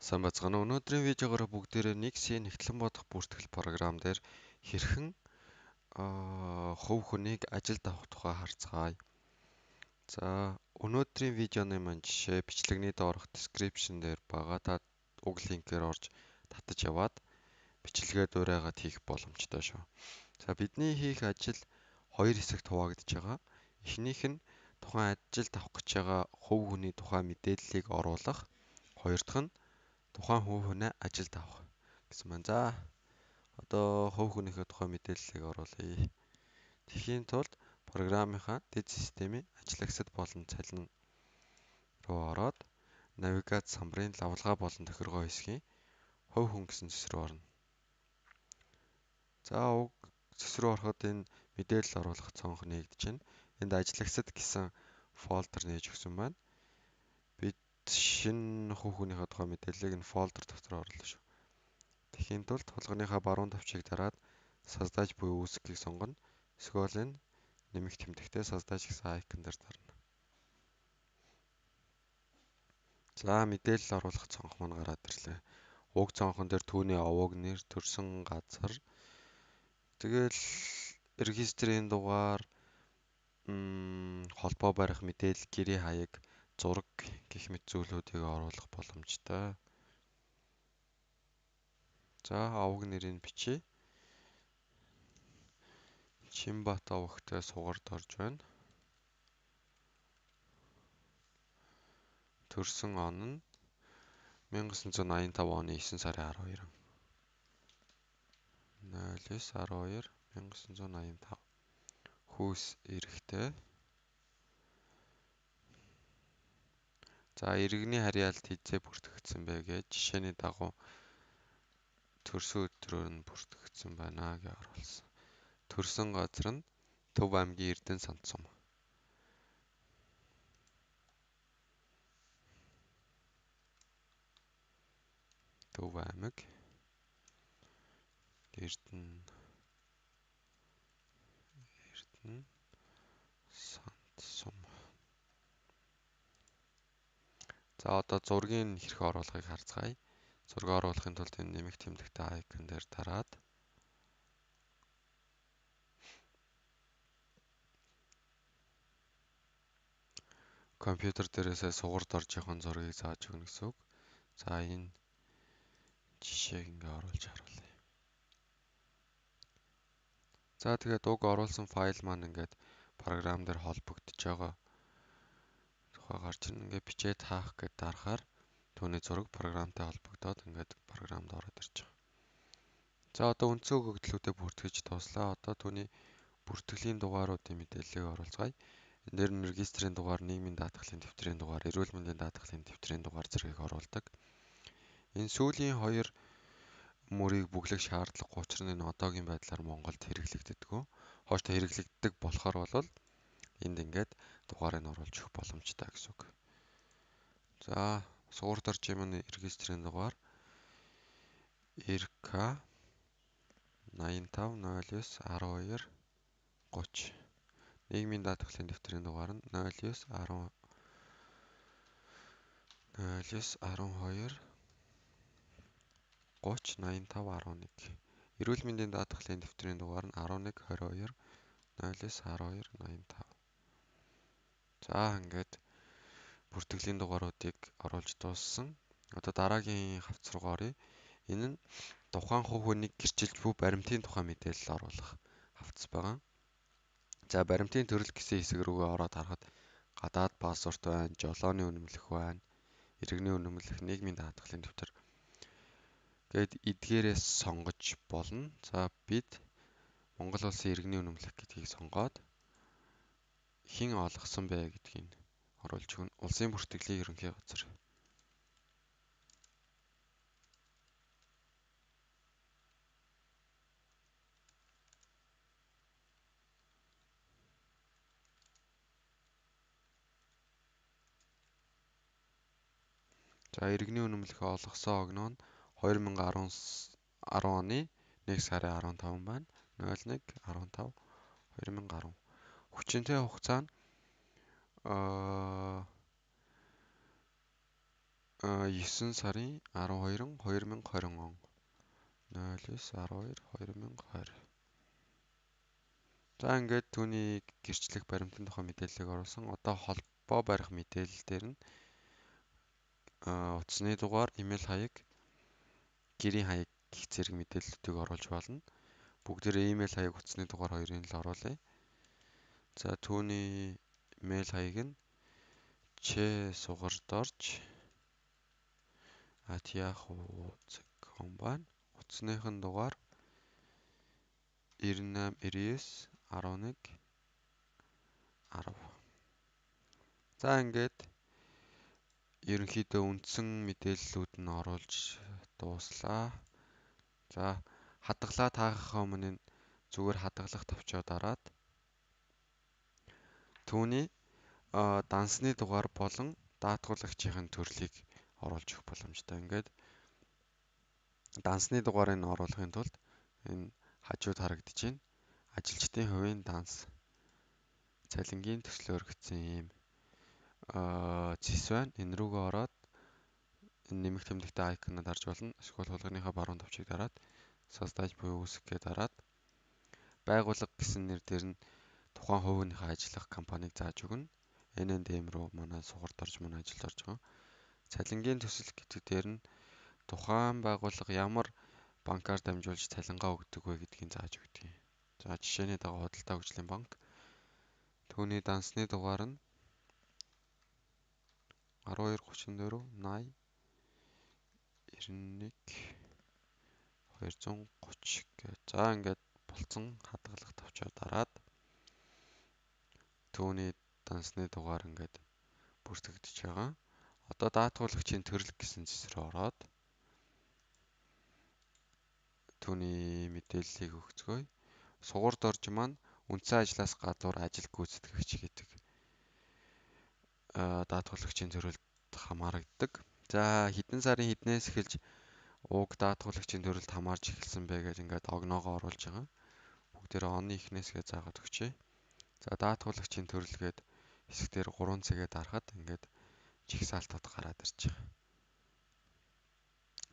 Сайн бацгаана. Өнөөдрийн видеогоор бүгдээрээ Nix-ийн нэгтлэн бодох бүртгэл програм дээр хэрхэн хувь хүнийг ажилд авах тухай харцгаая. За, өнөөдрийн видеоны маань жишээ бичлэгний доорх description дээр байгаа. Та уг линкээр орж татаж яваад бичлэгээ дуурайгаад хийх боломжтой шүү. За, бидний хийх ажил хоёр хэсэгт хуваагдж байгаа. Эхнийх нь тухайн ажилд авах гэж байгаа хувь хүний тухай мэдээллийг оруулах. Хоёр дахь нь тухайн хувь хүнээ ажилд авах гэсэн байна. За, одоо хувь хүнийхээ тухай мэдээллийг оруулъя. Тэхийн тулд програмынхаа дэд системийн ажил агсад болон цалин руу ороод навигац самбарын лавлгаа болон тохиргоо хэсгийн хувь хүн гэсэн зэс рүү орно. За, уг зэс рүү ороход энэ мэдээлэл оруулах цонх нэгдэж байна. Энд ажил агсад гэсэн фолдер нээж өгсөн байна. Бид шинэ хувь хүнийхээ тухай мэдээллийг энэ фолдер дотор оруулна шүү. Тэхийн тулд тулгынхаа баруун тавчийг дараад создаж буй үүсгэгийг сонгоно. Эсвэл энэ нэмэх тэмдэгтээ создаж гэсэн айкон дээр дарна. За, мэдээлэл оруулах цонх маань гараад ирлээ. Уг цонхон дээр түүний овог нэр, төрсөн газар, тэгэл регистрийн дугаар, холбоо барих мэдээлэл, гэрээ хаяг, зураг гэх мэт зүйлүүдийг оруулах боломжтой. За, овог нэрийг бичье. Чинбат овогтой сугард орж байна. Төрсөн он нь 1985 оны 9 сарын 12. 09/12 1985. Хүүс эрэгтэй. За, иргэний харьяалт хизээ бүртгэгдсэн бэ гэж жишээний дагуу төрсөн өдрөөр нь бүртгэгдсэн байна гэж оруулсан. Төрсөн газар нь Төв аймгийн Эрдэнэ санд сум. Төв аймаг Эрдэнэ санд сум. За, одоо зургийг хэрхэн оруулахыг харцгаая. Зураг оруулахын тулд энэ нэмэх тэмдэгтээ айкон дээр дараад компьютер дээрээсээ сугард орж явах зургийг зааж өгнө гэсэн үг. За, энэ жишээг ингээ оруулж харуулъя. За, тэгээд уг оруулсан файл маань ингээд програм дээр холбогдож байгаа. Тухай гарч ирнэ. Ингээ бичээд хаах гэдээ дарахаар түүний зураг програмтай холбогдоод ингээд програмд ороод ирж байгаа. За, одоо үндсэн өгөгдлүүдэд бүртгэж дууслаа. Одоо түүний бүртгэлийн дугааруудын мэдээллийг оруулцгаая. Энэ дээр нь регистрийн дугаар, нийгмийн даатгалын дэвтрийн дугаар, эрүүл мэндийн даатгалын дэвтрийн дугаар зэргийг оруулдаг. Энэ сүүлийн хоёр мөрийг бүглэх шаардлагагүй учраас энэ одоогийн байдлаар Монголд хэрэглэгддэггүй. Хооштой хэрэглэгддэг болохоор бол энд ингээд дугаарыг оруулж өгөх боломжтой гэсэн үг. За, суурд орж юм регистрийн дугаар RK 85091230. Нийгмийн даатгалын дэвтрийн дугаар нь 0912 308511. Эрүүл мэндийн даатгалын дэвтрийн дугаар нь 1122 091285. За, ингээд бүртгэлийн дугааруудыг оруулж дууссан. Одоо дараагийн хавц руу оръё. Энэ нь тухайн хувь хүнийг гэрчилж буй баримтын тухай мэдээлэл оруулах хавц байгаа. За, баримтын төрөл гэсэн хэсэг рүүгээ ороод харахад гадаад пассворт байна, жолооны үнэмлэх байна, иргэний үнэмлэх, нийгмийн даатгалын дэвтэр гээд эдгээрээс сонгож болно. За, бид Монгол улсын иргэний үнэмлэх гэдгийг сонгоод хэн олгосон бэ гэдгийг оруулж өгнө. Улсын бүртгэлийн ерөнхий газар. За, иргэний үнэмлэх олгосон огноо нь 2010 оны 1 сарын 15 байна. 01/15/2010. Хүчинтэй хугацаа нь 9 сарын 12-нд 2020 он. 09/12/2020. За ингээд түүний гэрчлэх баримтын тухай мэдээллийг оруулсан. Одоо холбоо барих мэдээлэл дээр нь утасны дугаар, имэйл хаяг, гэрийн хаяг гэх зэрэг мэдээллүүдийг оруулж болно. Бүгдээрээ имэйл хаяг, утасны дугаар хоёрын л оруулъя. За түүний имэйл хаяг нь chsugardarch@yahoo.com байна. Утасныхын дугаар 98991110. За ингээд ерөнхийдөө үндсэн мэдээллүүд нь оруулж дууслаа. За хадгалаа таагахаа өмнө зүгээр хадгалах товчоо дараад түүний дансны дугаар болон даатгуулагчийн төрлийг оруулж өгөх боломжтой. Ингээд дансны дугаарыг оруулахын тулд энэ хажууд харагдаж байна. Ажилчдын хувийн данс цалингийн төслөөр гэсэн юм зэс байна. Энэ рүүгээ ороод энэ нэмэх тэмдэгтэй айконод харж болно. Эсвэл хулгайныхаа баруун товчийг дараад создаж буюу үүсгэх гэж дараад байгууллага гэсэн нэр дээр нь тухайн хувийнхаа ажиллах компанийг зааж өгнө. NNDM руу манай сугарт орж манай ажилд орж байгаа. Цалингийн төсөл гэдэг дээр нь тухайн байгууллага ямар банкар дамжуулж цалингаа өгдөг вэ гэдгийг зааж өгдөг юм. За жишээний дагуу Худалдаа хөгжлийн банк түүний дансны дугаар нь 1234 80 91 230 гэж. За ингээд болцсон хадгалах товчоо дараад түүний дансны дугаар ингээд бүртгэгдэж байгаа. Одоо даатгуулагчийн төрөл гэсэн зэс рүү ороод түүний мэдээллийг өгцгөөе. Сугуурт орж маань үндсэн ажлаас гадуур ажил гүйцэтгэгч гэдэг даатгуулагчийн төрөлд хамаарагддаг. За хэдэн сарын хэднээс эхэлж уг даатгуулагчийн төрөлд хамаарч эхэлсэн бэ гэж ингээд огноогоо оруулж байгаа. Бүгдээрээ оны эхнээсгээ заагаад өгчээ. За даатгуулагчийн төрөл гээд хэсгээр 3 цэгээ дарахад ингээд жигсаалтууд гараад ирж байгаа.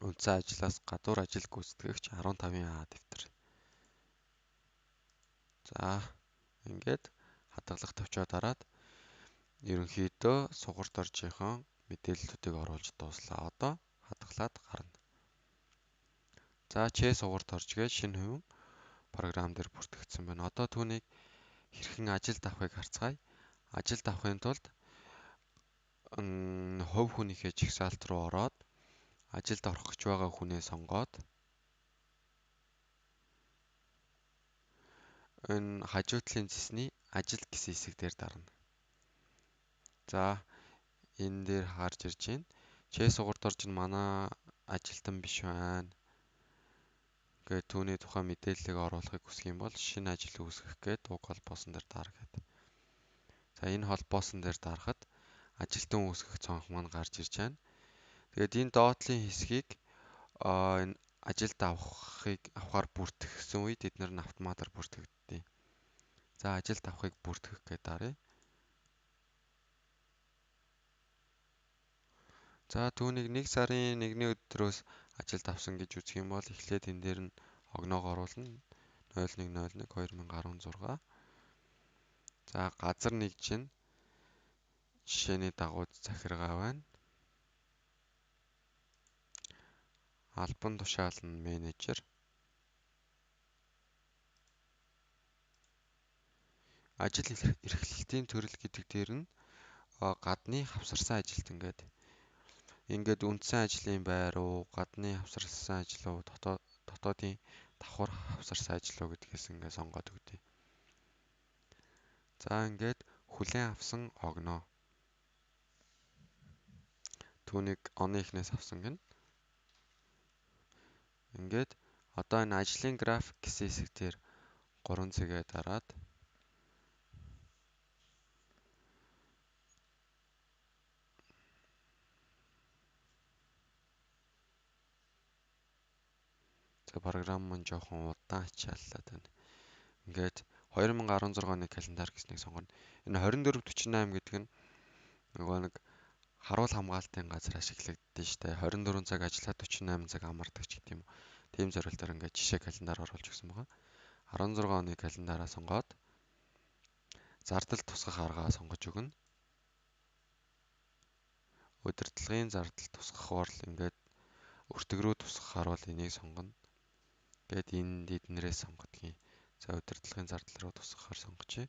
Үндсэн ажлаас гадуур ажил гүйцэтгэгч 15-ын А дэвтэр. За ингээд хадгалах товчоо дараад ерөнхийдөө сугарт оржийнхоо мэдээллүүдийг оруулж дууслаа. Одоо хадгалаад гарна. За сугарт орж гэж шинэ хувин програм дээр бүртгэгдсэн байна. Одоо түүнийг хэрхэн ажилд авахыг харцгаая. Ажилд авахын тулд хувь хүнийхээ жигсаалт руу ороод ажилд орох гэж байгаа хүнээ сонгоод энэ хажуу талын зэсний ажил гэсэн хэсэг дээр дарна. За энэ дээр харж ирж байна. Сугарт орж нь манай ажилтан биш байна. Ингээд түүний тухай мэдээллийг оруулахыг хүсэх юм бол шинэ ажил үүсгэх гээд уг холбоосон дээр дар гэдэг. За энэ холбоосон дээр дарахад ажилтан үүсгэх цонх маань гарч ирж байна. Тэгээд энэ доотлын хэсгийг энэ ажилд авахаар бүртгэсэн үед эдгээр нь автоматар бүртгэгддэг. За ажилд авахыг бүртгэх гэдэг даръя. За түүнийг 1 сарын 1-ний өдрөөс ажилд авсан гэж үзэх юм бол эхлээд энэ дээр нь огноог оруулна. 0101/2016. За газар нэгж нь жишээний дагуу захиргаа байна. Албан тушаал нь менежер. Ажил эрхлэлтийн төрөл гэдэг дээр нь гадны хавсарсан ажилтан гэдэг. Ингээд үндсэн ажлын байр уу, гадны хавсарсан ажил уу, дотоодын давхар хавсарсан ажил уу гэдгээс ингээд сонгоод өгдөг. За ингээд хүлээн авсан огноо. Түүнийг оны эхнээс авсан гэнэ. Ингээд одоо энэ ажлын график гэсэн хэсэг дээр 3 цэгээ дараад програм маань жоохон удаан ачааллаад байна. Ингээд 2016 оны календар гэснийг сонгоно. Энэ 2448 гэдэг нь нөгөө нэг харуул хамгаалтын газар ашиглагддээ штэ. 24 цаг ажиллаад 48 цаг амардаг ч гэдэм юм. Тийм зорилтоор ингээд жишээ календар оруулж өгсөн байгаа. 16 оны календараа сонгоод зардал тусгах аргаа сонгож өгнө. Удирдлагын зардал тусгахаар л ингээд өртөг рүү тусгахаар бол энийг сонгоно. Гээд энд эднэрээс сонгодгийг. За удирдлагын зардал руу тусгахаар сонгочээ.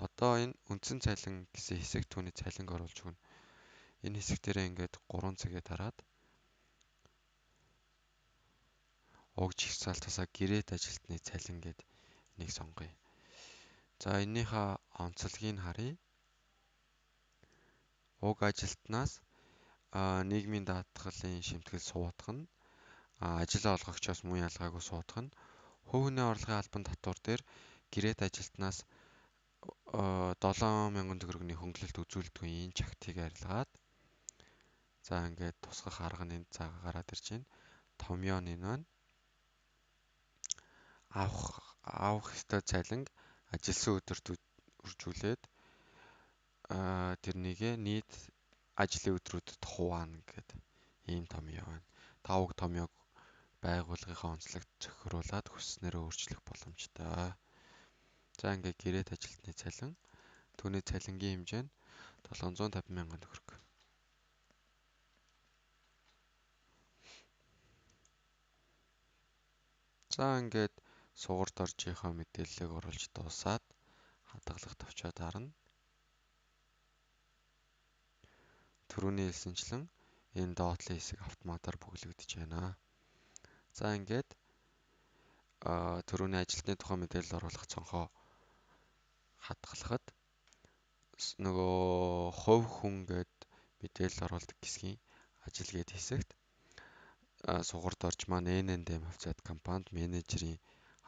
Одоо энэ үндсэн цалин гэсэн хэсэг түүний цалинг оруулж өгнө. Энэ хэсэг дээрээ ингээд 3 цагаа дараад уг жигсаал тусаа гэрээт ажилтны цалин гээд нэг сонгоё. За эннийхээ онцлогийг харъя. Уг ажилтнаас нийгмийн даатгалын шимтгэл суудах нь ажил олгогчоос мөн ялгаагүй суудах нь хувь хүний орлогын албан татвар дээр гэрээт ажилтнаас 7,000 төгрөгийн хөнгөлөлт үзүүлдэггүй энэ чагтыг арилгаад за ингээд тусгах арга нь энд цаага гараад ирж байна. Томьёон энэ байна. Авах ёстой цалинг ажилсан өдөрт үржүүлээд тэрнийгээ нийт ажлын өдрүүдэд хуваана гэдэг ийм томьёо байна. Та уг томьёог байгууллагынхаа онцлогт зохируулаад хүсснээрээ өөрчлөх боломжтой. За ингээд гэрээт ажилтны цалин түүний цалингийн хэмжээ нь 750,000 төгрөг. За ингээд сугарт оржийнхоо мэдээллийг оруулж дуусаад хадгалагт очиод харна. Түрүүний хэлсэнчлэн энэ доотлын хэсэг автоматар бүглэгдэж байна. За ингээд түрүүний ажилтны тухай мэдээлэл оруулах цонхоо хадгалахад нөгөө хувь хүн гээд мэдээлэл оруулдаг хэсгийн ажил гээд хэсэгт сугарт орж маань ННД хавцаад компанид менежерийн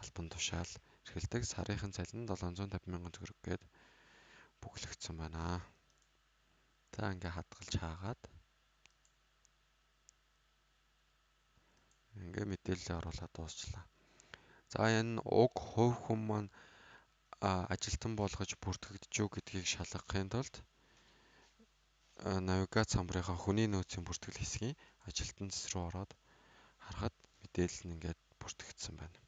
албан тушаал эрхэлдэг. Сарынхын цалин 750,000 төгрөг гээд бүглэгдсэн байна. За ингээ хадгалж хаагаад ингээ мэдээлэл оруулаад дуусчлаа. За энэ уг хувь хүн маань ажилтан болгож бүртгэгдэж үү гэдгийг шалгахын тулд навигац самбарынхаа хүний нөөцийн бүртгэл хэсгийн ажилтан цэс рүү ороод харахад мэдээлэл нь ингээд бүртгэгдсэн байна.